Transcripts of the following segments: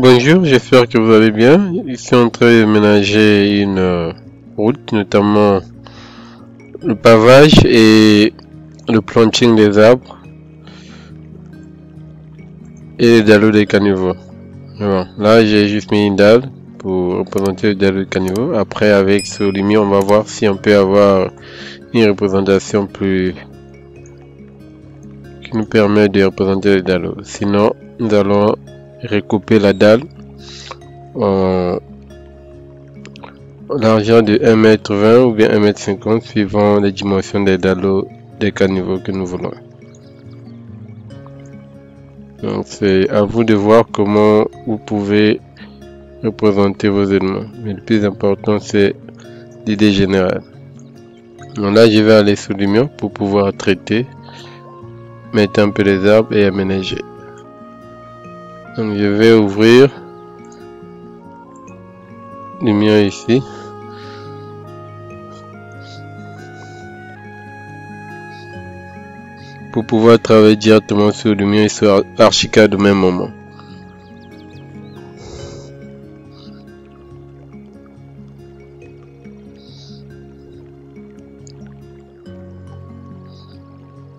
Bonjour, j'espère que vous allez bien. Ici, on est en train de ménager une route, notamment le pavage et le planting des arbres et les dallos des caniveaux. Bon, là, j'ai juste mis une dalle pour représenter le dallo de caniveau. Après, avec ce limite, on va voir si on peut avoir une représentation plus qui nous permet de représenter les dallos. Sinon, nous allons recouper la dalle en largeur de 1,20 m ou bien 1,50 m suivant les dimensions des dallos des caniveaux que nous voulons. Donc c'est à vous de voir comment vous pouvez représenter vos éléments. Mais le plus important c'est l'idée générale. Donc là je vais aller sous Lumière pour pouvoir traiter, mettre un peu les arbres et aménager. Donc je vais ouvrir Lumière ici. Pour pouvoir travailler directement sur Lumière et sur Archicad au même moment.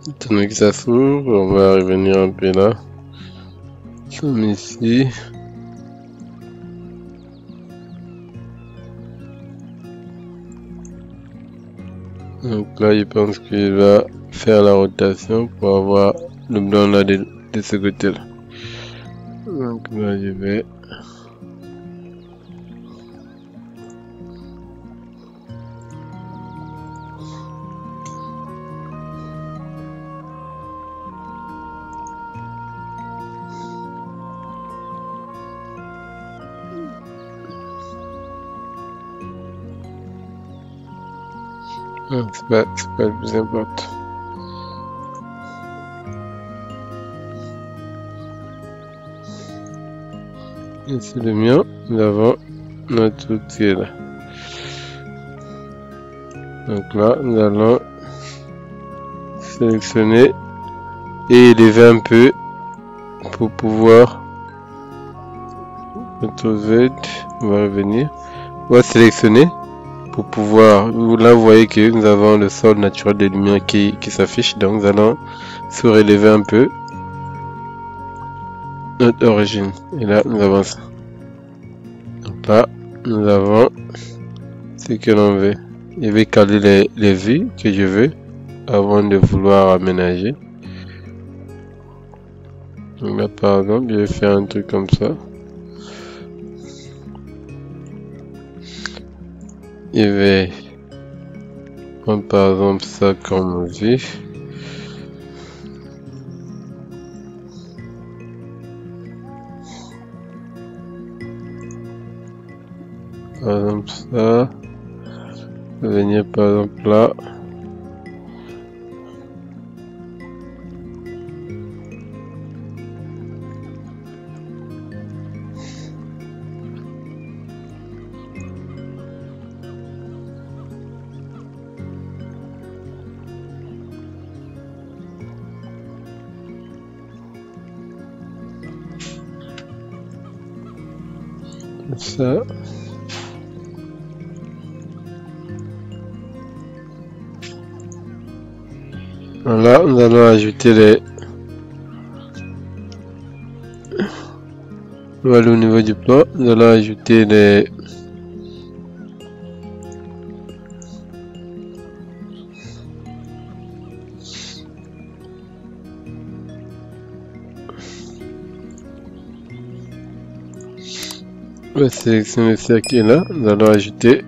Attendez que ça s'ouvre, on va revenir un peu là. Comme ici. Donc là, je pense qu'il va faire la rotation pour avoir le blanc là de ce côté là. Donc là, je vais c'est pas le plus important. Ici le mien, nous avons notre outil là. Donc là, nous allons sélectionner et élever un peu pour pouvoir CTRL Z, on va revenir. On va sélectionner pour pouvoir, là vous voyez que nous avons le sol naturel des lumières qui s'affiche, donc nous allons surélever un peu notre origine, et là nous avons ça. Donc là nous avons ce que l'on veut. Je vais caler les vues que je veux avant de vouloir aménager. Donc là par exemple je vais faire un truc comme ça. Je vais prendre par exemple ça comme vue. Par exemple ça. Venir par exemple là. Ça. Là, nous allons ajouter les... Voilà au niveau du plan, nous allons ajouter les... On va sélectionner ce qui est là, nous allons ajouter...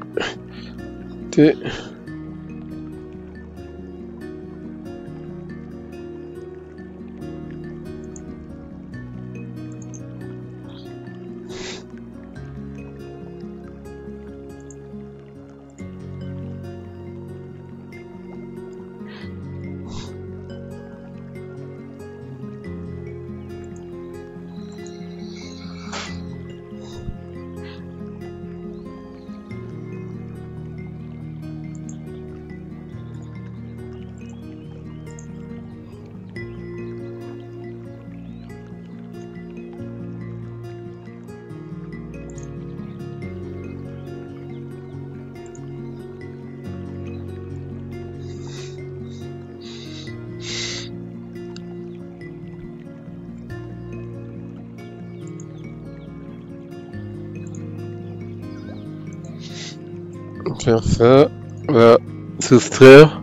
faire ça, on va soustraire.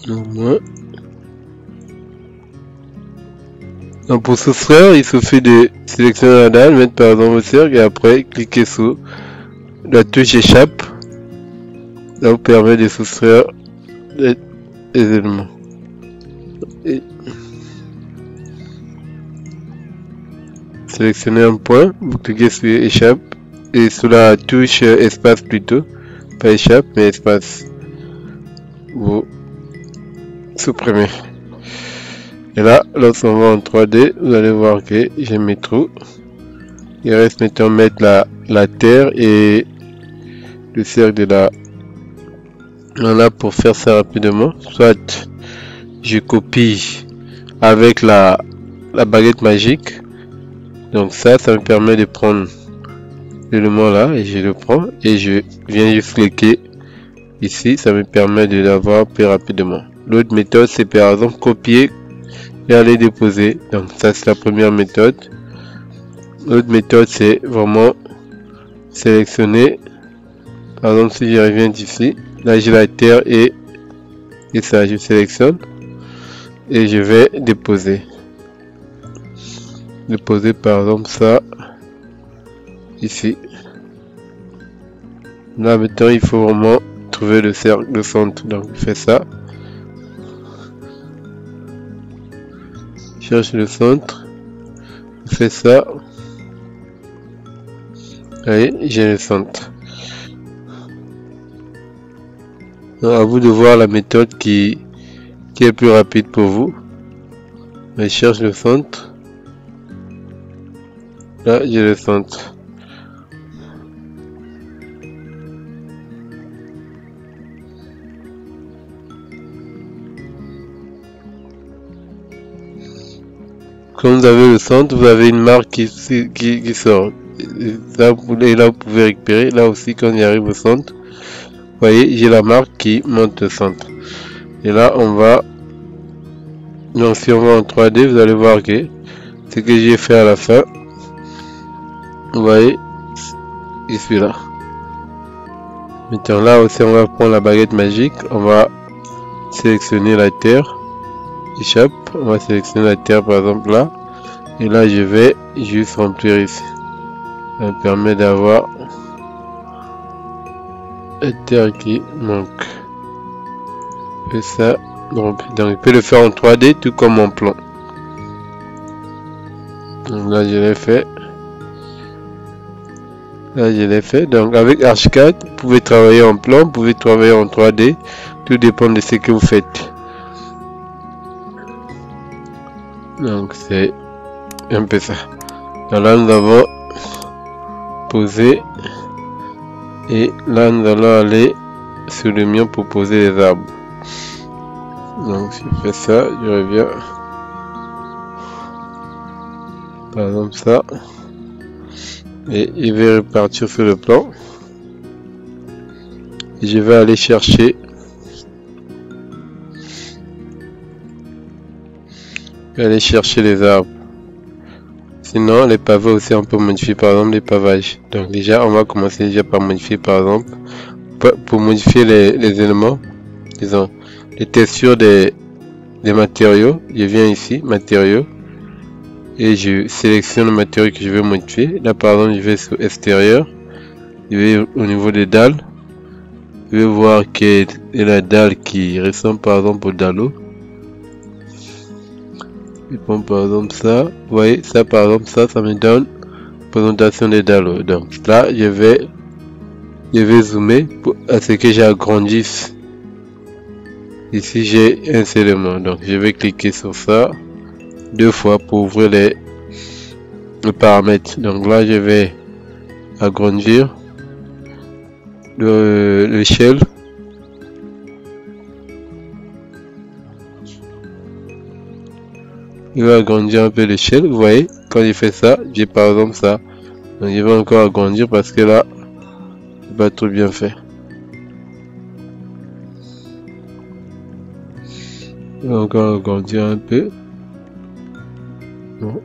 Au moins. Donc pour soustraire, il suffit de sélectionner la dalle, mettre par exemple au cercle et après cliquer sur la touche échappe. Ça vous permet de soustraire les éléments. Et sélectionnez un point, vous cliquez sur échappe et sur la touche espace plutôt, pas échappe mais espace, vous supprimez. Et là, lorsqu'on va en 3D, vous allez voir que j'ai mes trous. Il reste maintenant mettre la terre et le cercle de la... Voilà, pour faire ça rapidement. Soit je copie avec la baguette magique. Donc ça me permet de prendre l'élément là et je le prends et je viens juste cliquer ici. Ça me permet de l'avoir plus rapidement. L'autre méthode, c'est par exemple copier et aller déposer. Donc ça, c'est la première méthode. L'autre méthode, c'est vraiment sélectionner. Par exemple, si je reviens d'ici, là j'ai la terre et ça, je sélectionne et je vais déposer. Déposer par exemple ça ici. Là maintenant, il faut vraiment trouver le cercle, le centre. Donc je fais ça. Cherche le centre. Je fais ça. Allez, j'ai le centre. Donc, à vous de voir la méthode qui est plus rapide pour vous. Je cherche le centre. Là, j'ai le centre. Quand vous avez le centre, vous avez une marque qui sort. Et là, vous pouvez récupérer. Là aussi, quand il arrive au centre, vous voyez, j'ai la marque qui monte au centre. Et là, on va... Donc, si on va en 3D, vous allez voir que ce que j'ai fait à la fin, vous voyez, je suis là. Maintenant, là aussi, on va prendre la baguette magique. On va sélectionner la terre. Échappe. On va sélectionner la terre, par exemple, là. Et là, je vais juste remplir ici. Ça me permet d'avoir la terre qui manque. Et ça, donc je peux le faire en 3D tout comme en plan. Donc là, je l'ai fait. Là, je l'ai fait. Donc avec Archicad, vous pouvez travailler en plan, vous pouvez travailler en 3D. Tout dépend de ce que vous faites. Donc c'est un peu ça. Donc là, nous avons posé. Et là, nous allons aller sur le mien pour poser les arbres. Donc, je fais ça, je reviens. Par exemple, ça. Et il va repartir sur le plan. Et je vais aller chercher. Les arbres. Sinon, les pavés aussi, on peut modifier par exemple les pavages. Donc déjà, on va commencer déjà par modifier par exemple, pour modifier les éléments, disons, les textures des matériaux. Je viens ici, matériaux, et je sélectionne le matériau que je veux modifier. Là par exemple, je vais sur extérieur, je vais au niveau des dalles, je vais voir qu'il y a la dalle qui ressemble par exemple au dallo. Je prends par exemple ça, vous voyez, ça par exemple, ça me donne présentation des dallos. Donc là, je vais zoomer à ce que j'agrandisse. Ici, j'ai un élément, donc je vais cliquer sur ça 2 fois pour ouvrir les paramètres. Donc là, je vais agrandir le shell. Il va agrandir un peu l'échelle, vous voyez, quand il fait ça, j'ai par exemple ça. Donc il va encore agrandir parce que là, c'est pas trop bien fait. Il va encore agrandir un peu. Bon.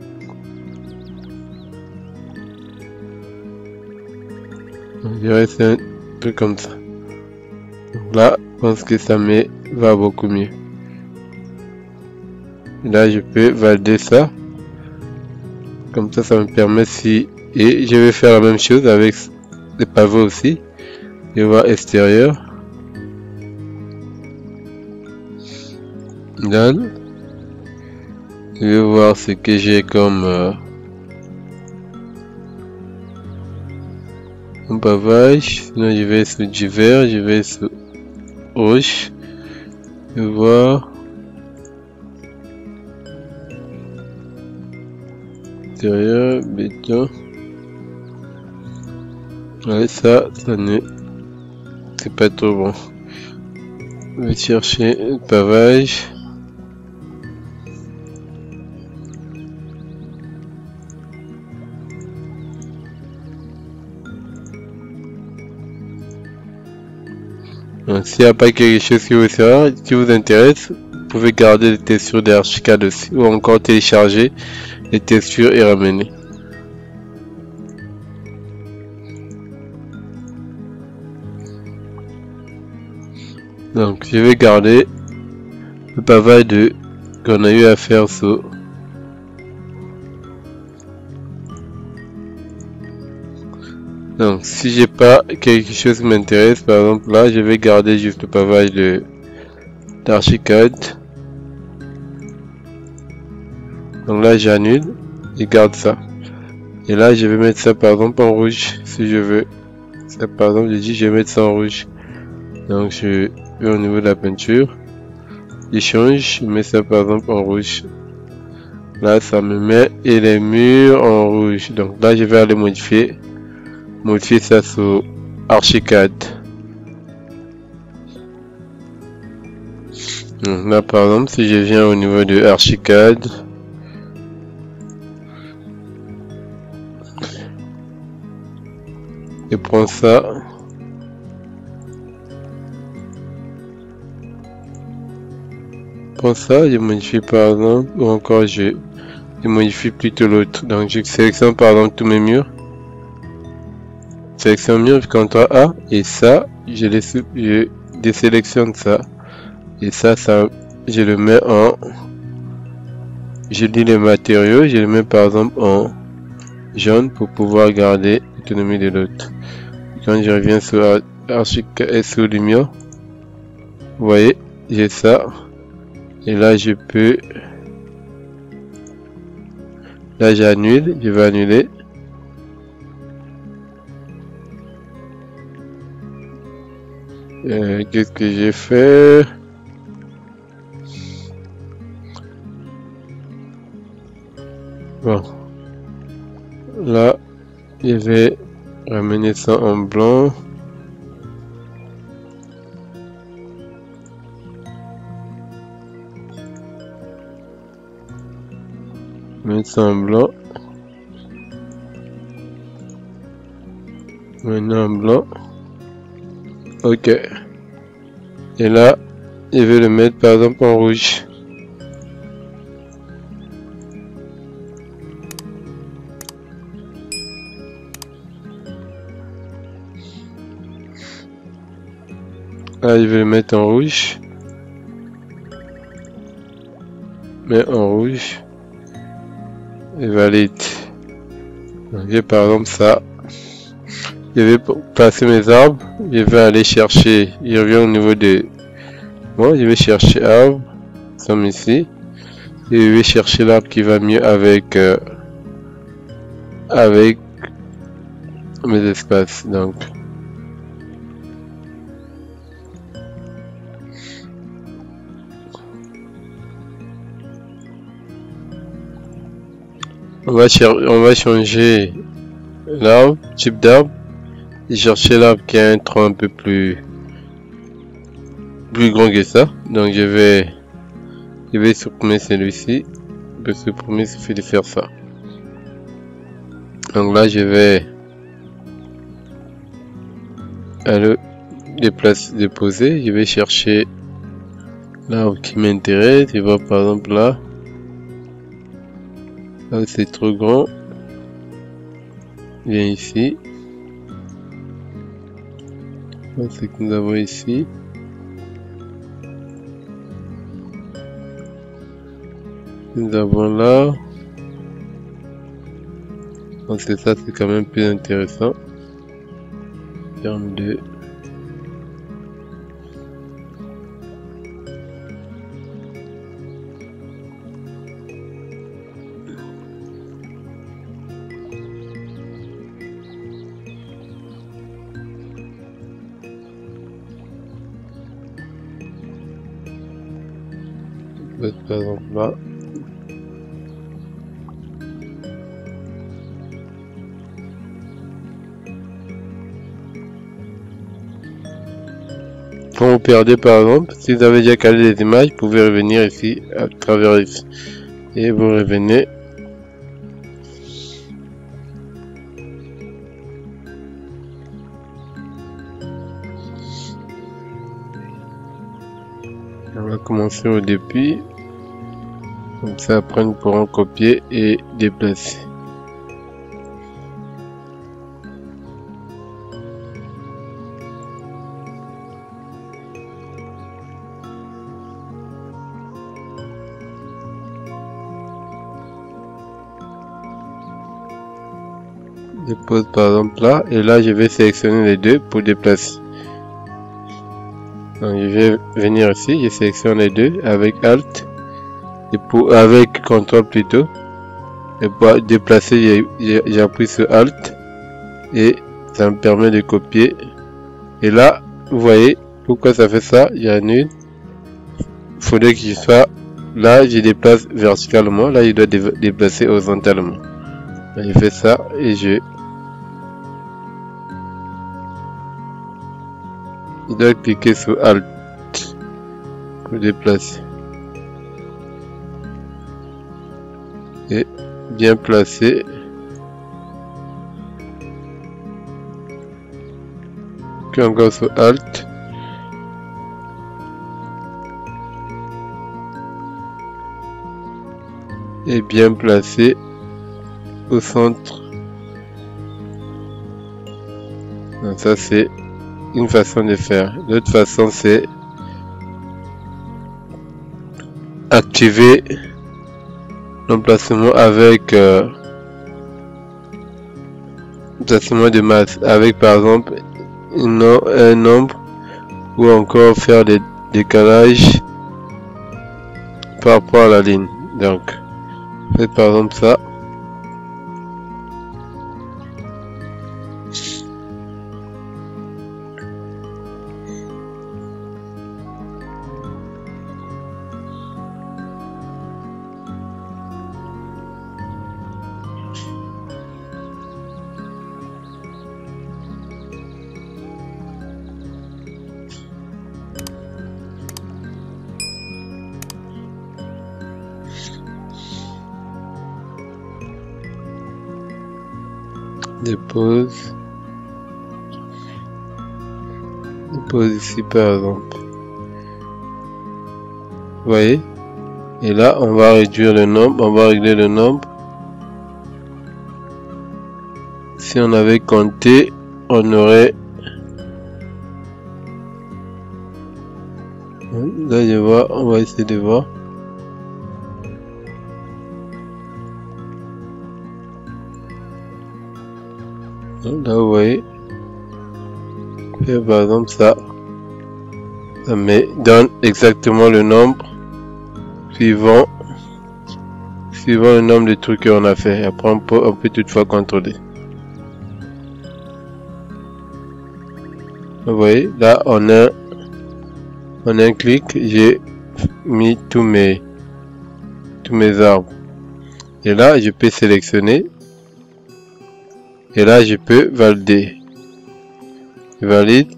Je reste un peu comme ça. Donc là, je pense que ça me va beaucoup mieux. Là, je peux valider ça. Comme ça me permet si... Et je vais faire la même chose avec les pavés aussi. Je vais voir extérieur. Done. Je vais voir ce que j'ai comme un pavage. Sinon, je vais sur du vert, je vais sur rouge. Je vais voir. Extérieur, béton. Ouais, ça ne... C'est pas trop bon. Je vais chercher le pavage. S'il n'y a pas quelque chose qui vous intéresse, vous pouvez garder les textures d'Archicad aussi, ou encore télécharger les textures et ramener. Donc je vais garder le pavage qu'on a eu à faire sur donc si j'ai pas quelque chose qui m'intéresse, par exemple là je vais garder juste le pavage d'Archicad. Donc là j'annule et garde ça. Et là je vais mettre ça par exemple en rouge si je veux. Ça, par exemple je dis je vais mettre ça en rouge. Donc je vais au niveau de la peinture. Je change, je mets ça par exemple en rouge. Là ça me met et les murs en rouge. Donc là je vais aller modifier ça sur Archicad. Donc là par exemple si je viens au niveau de Archicad, je prends ça, je modifie par exemple, ou encore je modifie plutôt l'autre. Donc je sélectionne par exemple tous mes murs, sélectionne mur, je CTRL A, et ça je désélectionne ça, et ça je le mets en, je lis les matériaux, je le mets par exemple en jaune pour pouvoir garder l'autonomie de l'autre. Quand je reviens sur Archicad et sur Lumière, vous voyez j'ai ça, et là je peux, là j'annule, je vais annuler. Qu'est-ce que j'ai fait? Bon, là je vais ramener ça en blanc. Mettre ça en blanc. Maintenant en blanc. Ok. Et là, je vais le mettre par exemple en rouge. Là, je vais le mettre en rouge. Mais en rouge. Et valide. Donc, j'ai par exemple ça. Je vais passer mes arbres. Je vais aller chercher. Je reviens au niveau de. Bon, je vais chercher arbre. Comme ici. Et je vais chercher l'arbre qui va mieux avec mes espaces. Donc. On va changer l'arbre, type d'arbre, et chercher l'arbre qui a un tronc un peu plus grand que ça. Donc je vais supprimer celui-ci. Pour supprimer, il suffit de faire ça. Donc là je vais aller déposer. Je vais chercher l'arbre qui m'intéresse. Je vois par exemple là. Là c'est trop grand. Viens ici. ce que nous avons ici. Nous avons là. Donc c'est ça, c'est quand même plus intéressant. En termes de... Par exemple là. Quand vous perdez par exemple, si vous avez déjà calé les images, vous pouvez revenir ici à travers ici. Et vous revenez. On va commencer au début. Comme ça après nous pourrons copier et déplacer. Je pose par exemple là et là je vais sélectionner les deux pour déplacer. Donc je vais venir ici, je sélectionne les deux avec Alt et avec CTRL plutôt. Et pour déplacer, j'appuie sur Alt et ça me permet de copier. Et là, vous voyez pourquoi ça fait ça. J'annule. Il faudrait que je sois là, je déplace verticalement. Là, je dois déplacer horizontalement. Je fais ça et je dois cliquer sur Alt pour déplacer. Et bien placé. Puis encore sur Alt. Et bien placé au centre. Donc ça c'est une façon de faire. L'autre façon c'est activer l'emplacement avec placement de masse avec par exemple un nombre ou encore faire des décalages par rapport à la ligne. Donc faites par exemple ça. Dépose ici par exemple, vous voyez, et là on va réduire le nombre, on va régler le nombre. Si on avait compté, on aurait là je vois, on va essayer de voir. Là vous voyez, et par exemple ça me donne exactement le nombre suivant le nombre de trucs qu'on a fait. Après on peut toutefois contrôler. Vous voyez, là on a un clic, j'ai mis tous mes arbres. Et là je peux sélectionner. Et là, je peux valider. Je valide.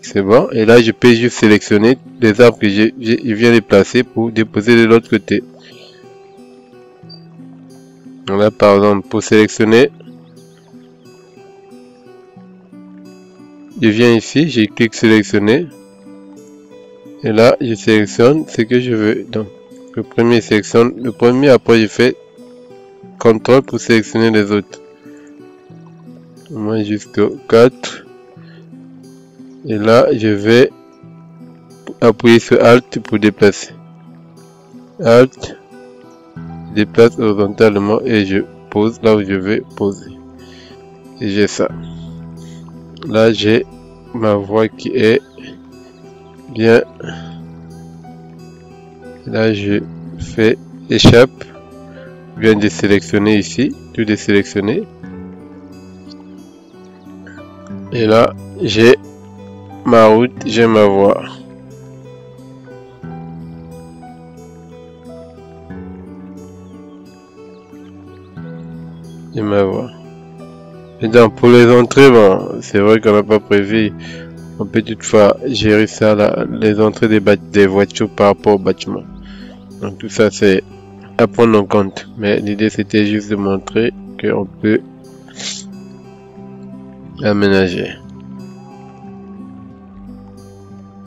C'est bon. Et là, je peux juste sélectionner les arbres que je viens de placer pour déposer de l'autre côté. Donc là, par exemple, pour sélectionner, je viens ici, je clique sélectionner. Et là, je sélectionne ce que je veux. Donc, le premier sélectionne le premier. Après, je fais CTRL pour sélectionner les autres. Moi jusqu'au 4 et Et là, je vais appuyer sur Alt pour déplacer. Alt, je déplace horizontalement et je pose là où je vais poser. Et j'ai ça. Là, j'ai ma voix qui est bien. Là, je fais échappe. Je viens de sélectionner ici, tout désélectionner. Et là, j'ai ma route, j'ai ma voix. J'ai ma voix. Et donc, pour les entrées, bon, c'est vrai qu'on n'a pas prévu. On peut toutefois gérer ça, là, les entrées des voitures par rapport au bâtiment. Donc, tout ça, c'est à prendre en compte. Mais l'idée, c'était juste de montrer qu'on peut aménager.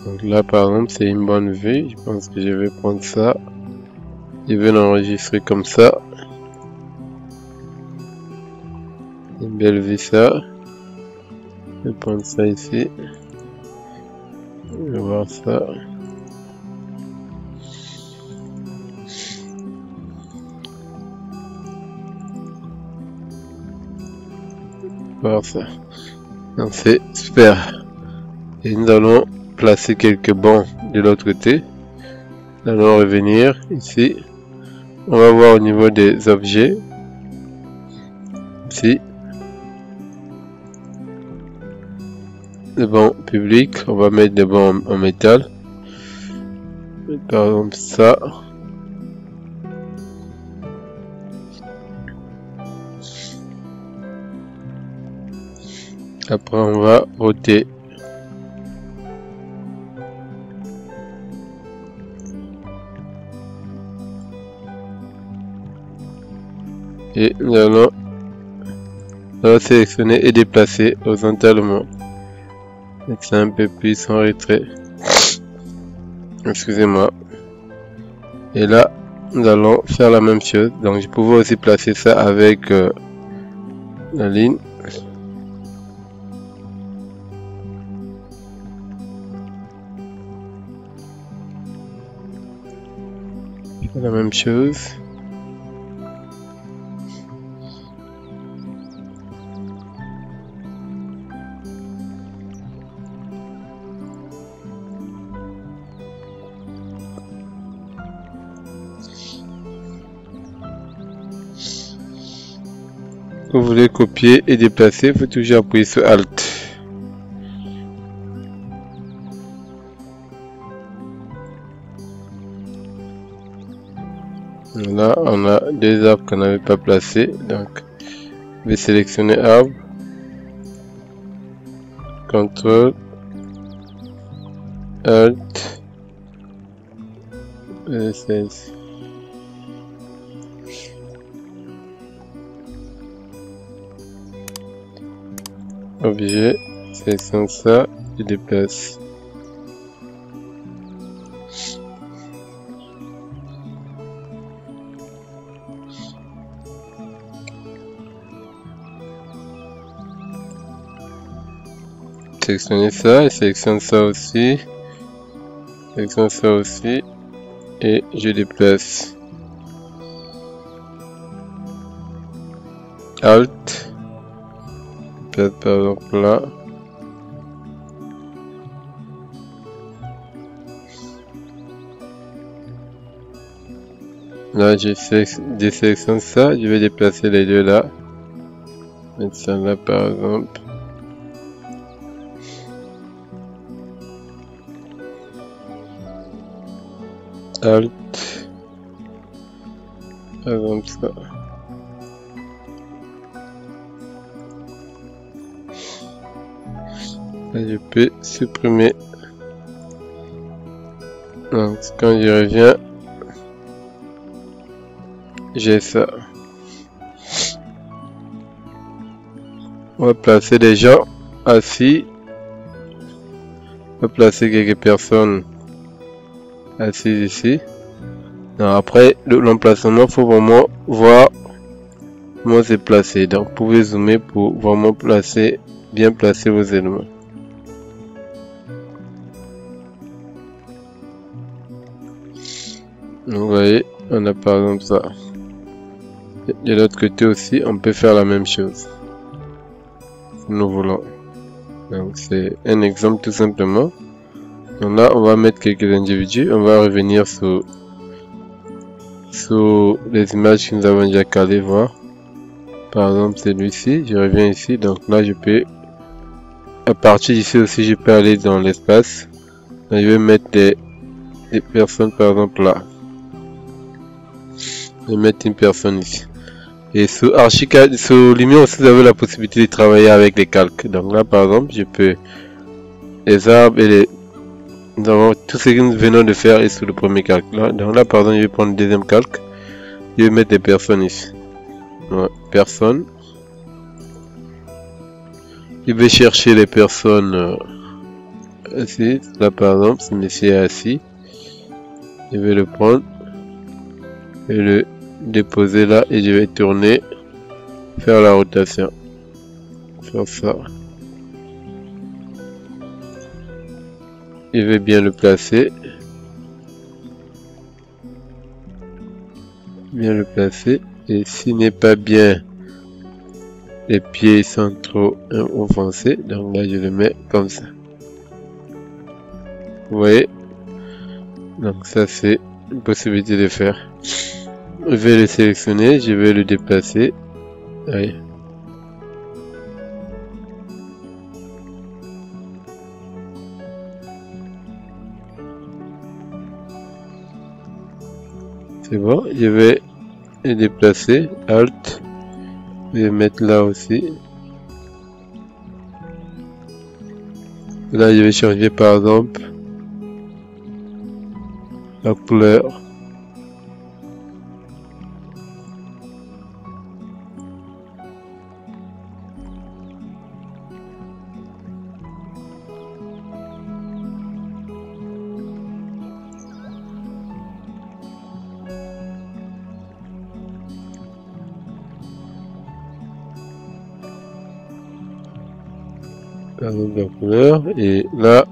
Donc là, par exemple, c'est une bonne vue. Je pense que je vais prendre ça. Je vais l'enregistrer comme ça. Une belle vue, ça. Je vais prendre ça ici. Je vais voir ça. Voir ça. Donc c'est super. Et nous allons placer quelques bancs de l'autre côté. Nous allons revenir ici. On va voir au niveau des objets. Ici. Les bancs publics. On va mettre des bancs en métal. Par exemple ça. Après on va roter. Et nous allons sélectionner et déplacer horizontalement. Mettre ça un peu plus en retrait. Excusez-moi. Et là, nous allons faire la même chose. Donc je pouvais aussi placer ça avec la ligne. La même chose. Vous voulez copier et déplacer, il faut toujours appuyer sur Alt. Là, on a des arbres qu'on n'avait pas placés. Donc, je vais sélectionner arbre. CTRL. Alt. SS. Objet. Sélectionne ça. Je déplace. Sélectionner ça et sélectionne ça aussi. Sélectionne ça aussi. Et je déplace. Alt. Peut-être par exemple là. Là, je sélectionne ça. Je vais déplacer les deux là. Mettre ça là par exemple. Alt. Par exemple ça. Là, je peux supprimer. Donc quand je reviens, j'ai ça. On va placer des gens assis. On va placer quelques personnes assises ici. Non, après l'emplacement, faut vraiment voir comment c'est placé. Donc vous pouvez zoomer pour vraiment placer, bien placer vos éléments. Donc, vous voyez, on a par exemple ça. De l'autre côté aussi, on peut faire la même chose. Si nous voulons. Donc, c'est un exemple tout simplement. Donc là, on va mettre quelques individus. On va revenir sur les images que nous avons déjà calées, voir. Par exemple, celui-ci. Je reviens ici. Donc là, je peux, à partir d'ici aussi, je peux aller dans l'espace. Je vais mettre des personnes, par exemple, là. Je vais mettre une personne ici. Et sur Archicad, sur Lumion aussi, vous avez la possibilité de travailler avec les calques. Donc là, par exemple, je peux les arbres et les... Nous avons tout ce que nous venons de faire est sur le premier calque. Là. Donc là, par exemple, je vais prendre le deuxième calque. Je vais mettre des personnes ici. Ouais, personnes. Je vais chercher les personnes ici. Là, par exemple, ce monsieur est assis. Je vais le prendre et le déposer là et je vais tourner, faire la rotation. Faire ça. Je vais bien le placer. Bien le placer. Et s'il n'est pas bien, les pieds sont trop offensés. Donc là, je le mets comme ça. Vous voyez? Donc ça, c'est une possibilité de faire. Je vais le sélectionner. Je vais le déplacer. Allez. C'est bon. Je vais le déplacer. Alt. Je vais mettre là aussi. Là, je vais changer par exemple la couleur. Par exemple la couleur. Et là,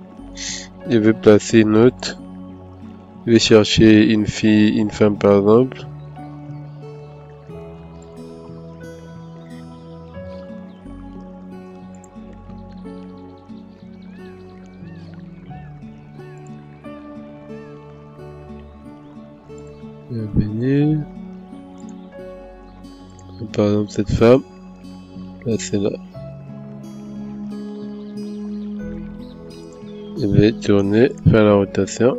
je vais placer une autre. Je vais chercher une fille, une femme par exemple. Je vais venir. Par exemple cette femme. Là c'est là. Je vais tourner, faire la rotation.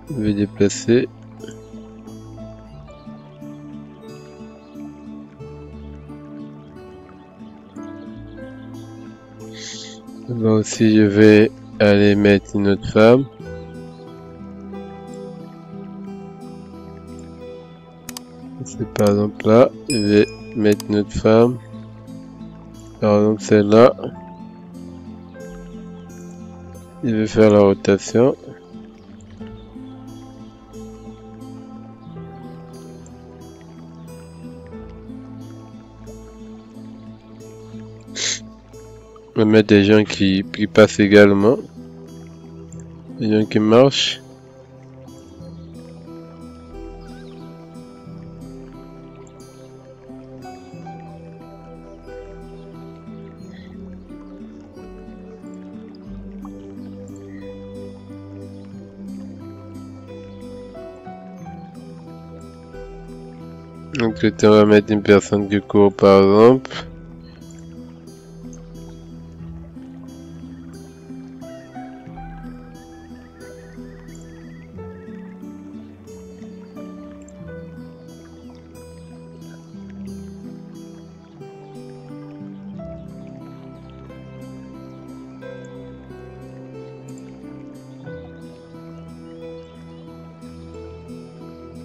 Je vais déplacer. Là aussi je vais aller mettre une autre femme. C'est par exemple là, je vais mettre une autre femme. Par exemple celle-là. Je vais faire la rotation. Je vais mettre des gens qui passent également. Des gens qui marchent. Donc on va mettre une personne qui court par exemple.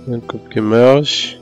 Un couple qui marche.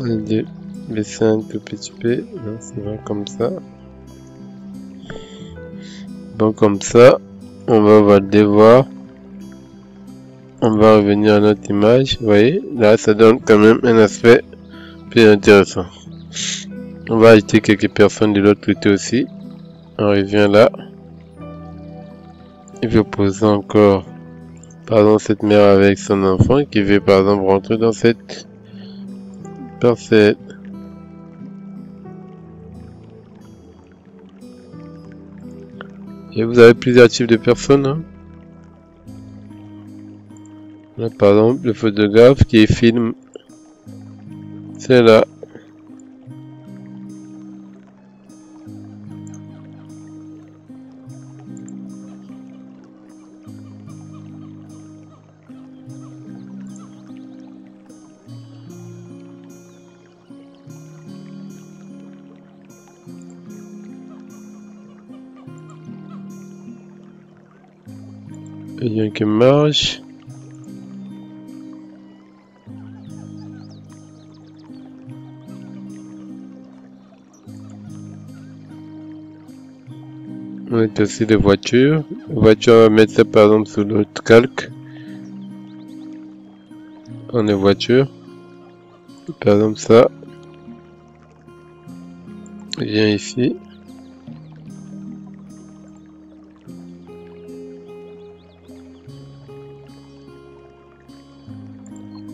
Allez, baisser un tout petit peu. Non, c'est bon comme ça. Bon, comme ça, on va valider voir. On va revenir à notre image. Vous voyez, là, ça donne quand même un aspect plus intéressant. On va ajouter quelques personnes de l'autre côté aussi. On revient là. Il veut poser encore, par exemple, cette mère avec son enfant qui veut, par exemple, rentrer dans cette parcelle. Et vous avez plusieurs types de personnes. Hein. Là, par exemple, le photographe qui filme. C'est là. Il y a qui marche. On met aussi les voitures. Les voitures, on va mettre ça par exemple sous notre calque. On est voiture. Par exemple ça. Viens ici.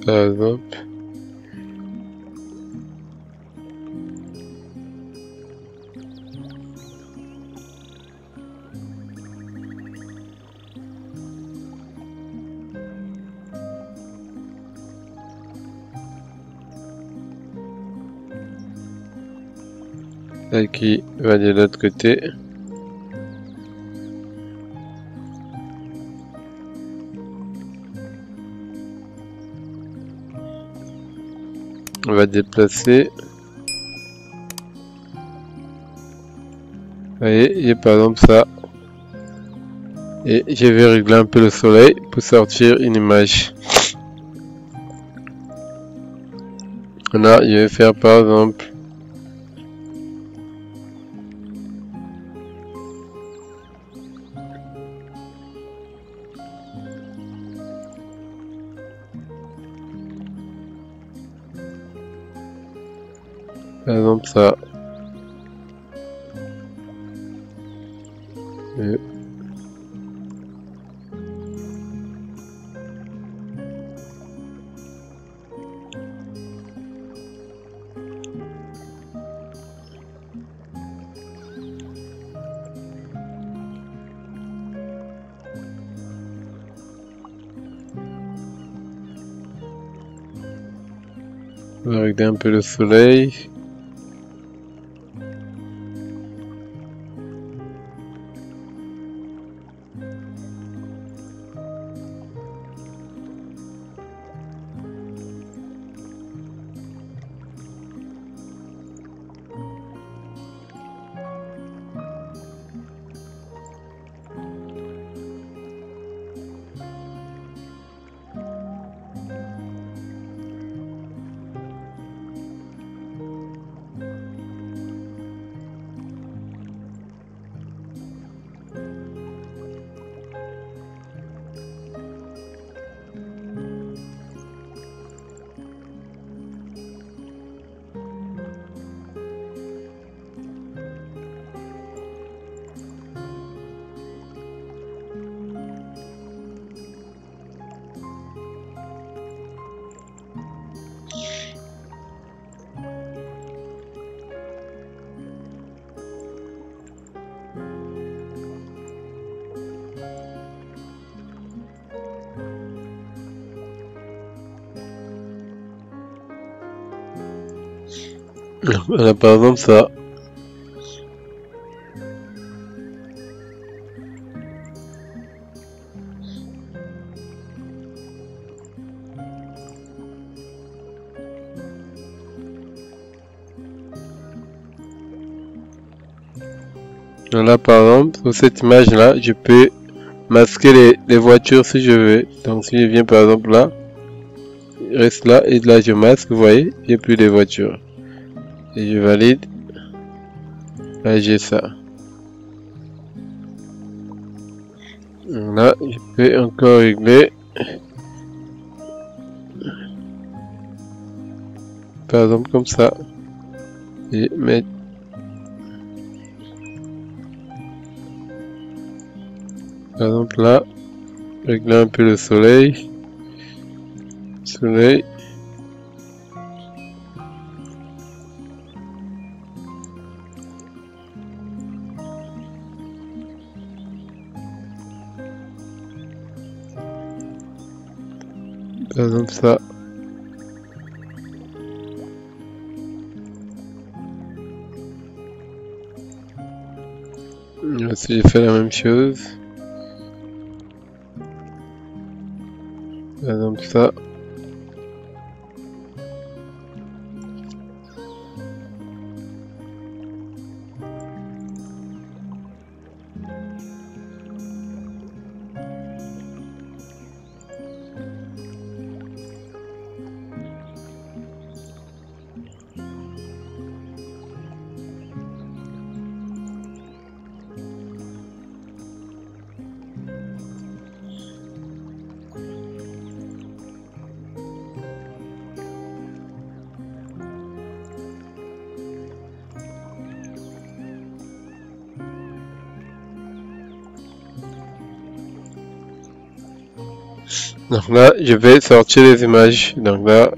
Par exemple. Celle qui va de l'autre côté. On va déplacer. Vous voyez, il y a par exemple ça. Et je vais régler un peu le soleil pour sortir une image. Là, je vais faire par exemple. Par exemple ça. Et... on va régler un peu le soleil. Là, par exemple ça. Là par exemple, sur cette image là, je peux masquer les voitures si je veux. Donc si je viens par exemple là, reste là et là je masque, vous voyez, il n'y a plus de voitures. Et je valide. Là j'ai ça. Là, je peux encore régler. Par exemple comme ça. Et mettre. Par exemple là, régler un peu le soleil. Soleil. Par exemple ça. Aussi j'ai fait la même chose. Par exemple ça. Donc là, je vais sortir les images. Donc là,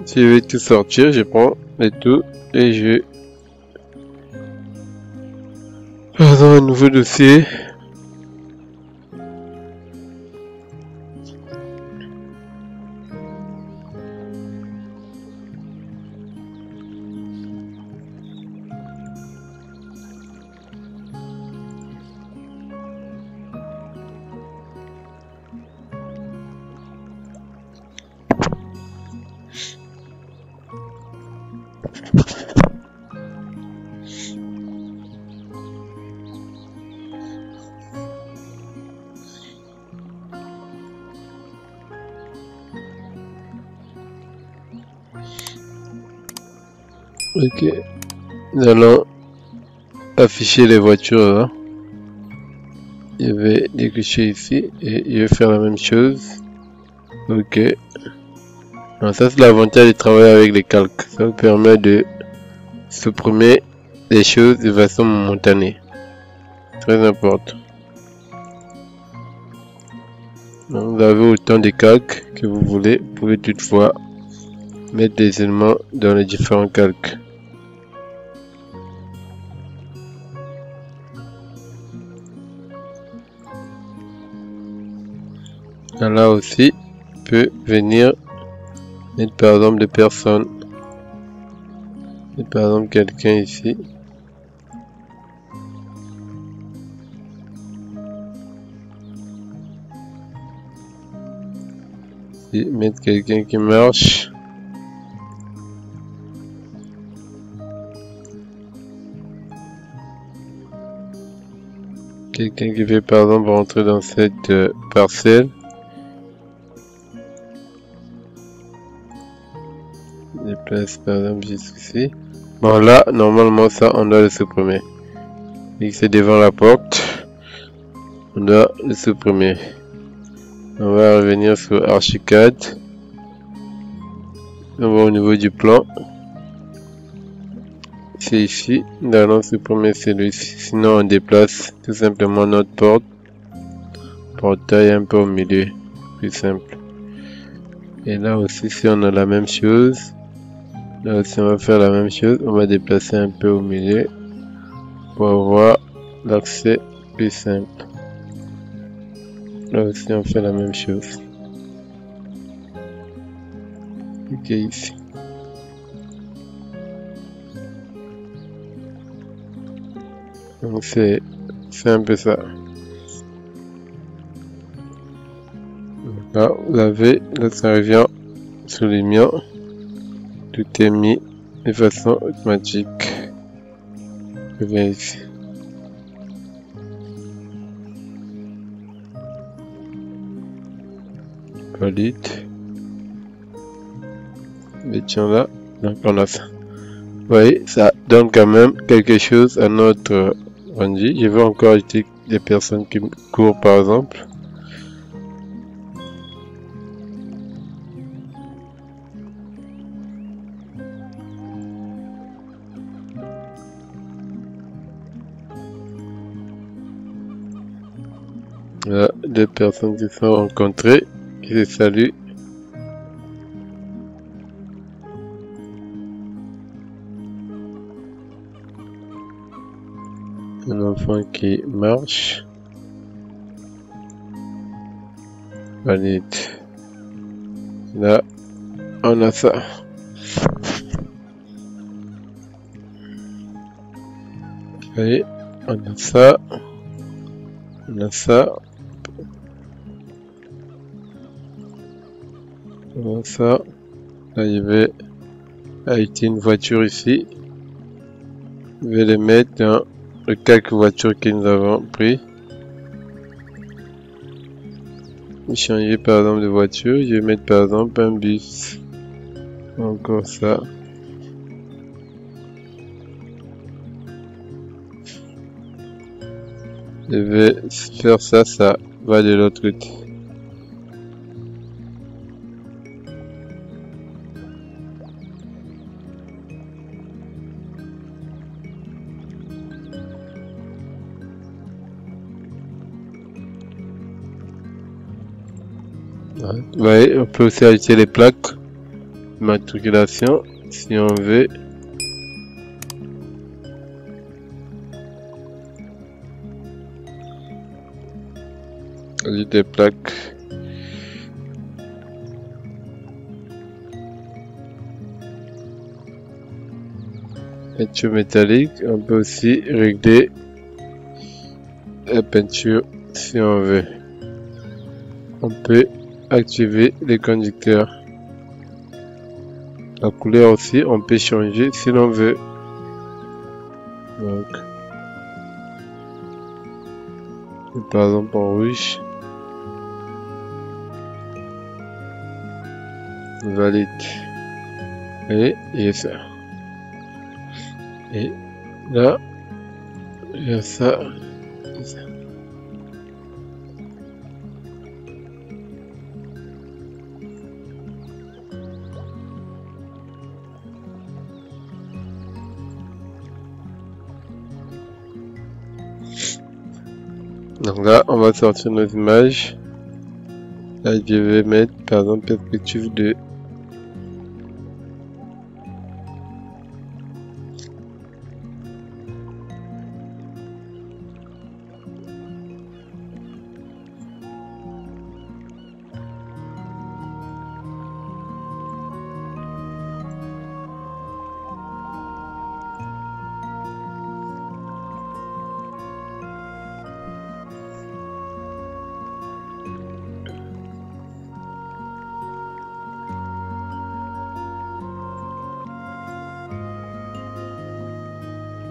si je vais tout sortir, je prends les tout et je dans un nouveau dossier. Ok, nous allons afficher les voitures là. Je vais décocher ici et je vais faire la même chose. Ok. Alors ça c'est l'avantage de travailler avec les calques. Ça vous permet de supprimer les choses de façon momentanée. Très important. Donc, vous avez autant de calques que vous voulez. Vous pouvez toutefois mettre des éléments dans les différents calques. Là aussi, peut venir mettre par exemple des personnes. Et par exemple quelqu'un ici. Et mettre quelqu'un qui marche. Quelqu'un qui veut par exemple rentrer dans cette parcelle. Déplace par exemple jusqu'ici. Bon là, normalement ça on doit le supprimer. Et c'est devant la porte. On doit le supprimer. On va revenir sur Archicad. On va au niveau du plan. C'est ici. Nous allons supprimer celui-ci. Sinon on déplace tout simplement notre porte. Portail un peu au milieu. Plus simple. Et là aussi si on a la même chose. Là aussi on va faire la même chose. On va déplacer un peu au milieu. Pour avoir l'accès plus simple. Là aussi on fait la même chose. Ok ici. Donc c'est un peu ça. Là vous avez, là ça revient sur les miens. Tout est mis de façon automatique. Je viens ici. Valide. mettions là. Donc on a ça. Vous voyez, ça donne quand même quelque chose à notre rendu. Je veux encore ajouter des personnes qui courent par exemple. Là, deux personnes qui se sont rencontrées, qui se saluent. Un enfant qui marche. Valide. Là, on a ça. Vous voyez, on a ça. On a ça. On a ça. Là, je vais ajouter une voiture ici. Je vais les mettre dans les quelques voitures que nous avons pris. Changer par exemple de voiture. Je vais mettre par exemple un bus. Encore ça. Je vais faire ça, ça va de l'autre côté. Vous voyez, on peut aussi ajouter les plaques d'immatriculation si on veut. Ajouter des plaques. Peinture métallique, on peut aussi régler la peinture si on veut. On peut activer les conducteurs. La couleur aussi, on peut changer si l'on veut. Donc, par exemple en rouge. Valide. Et ça. Et là, il y a ça. Donc là, on va sortir nos images. Là, je vais mettre par exemple perspective de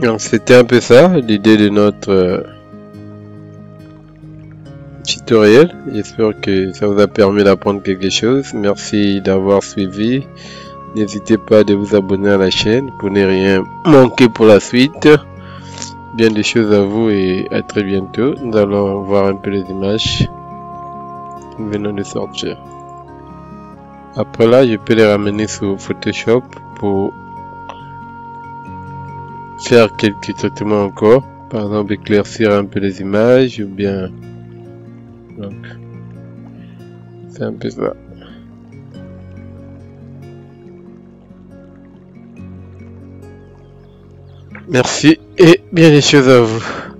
donc c'était un peu ça l'idée de notre tutoriel. J'espère que ça vous a permis d'apprendre quelque chose. Merci d'avoir suivi. N'hésitez pas de vous abonner à la chaîne pour ne rien manquer pour la suite. Bien des choses à vous et à très bientôt. Nous allons voir un peu les images qui viennent de sortir. Après là, je peux les ramener sur Photoshop pour faire quelques traitements encore, par exemple éclaircir un peu les images ou bien, donc c'est un peu ça. Merci et bien des choses à vous.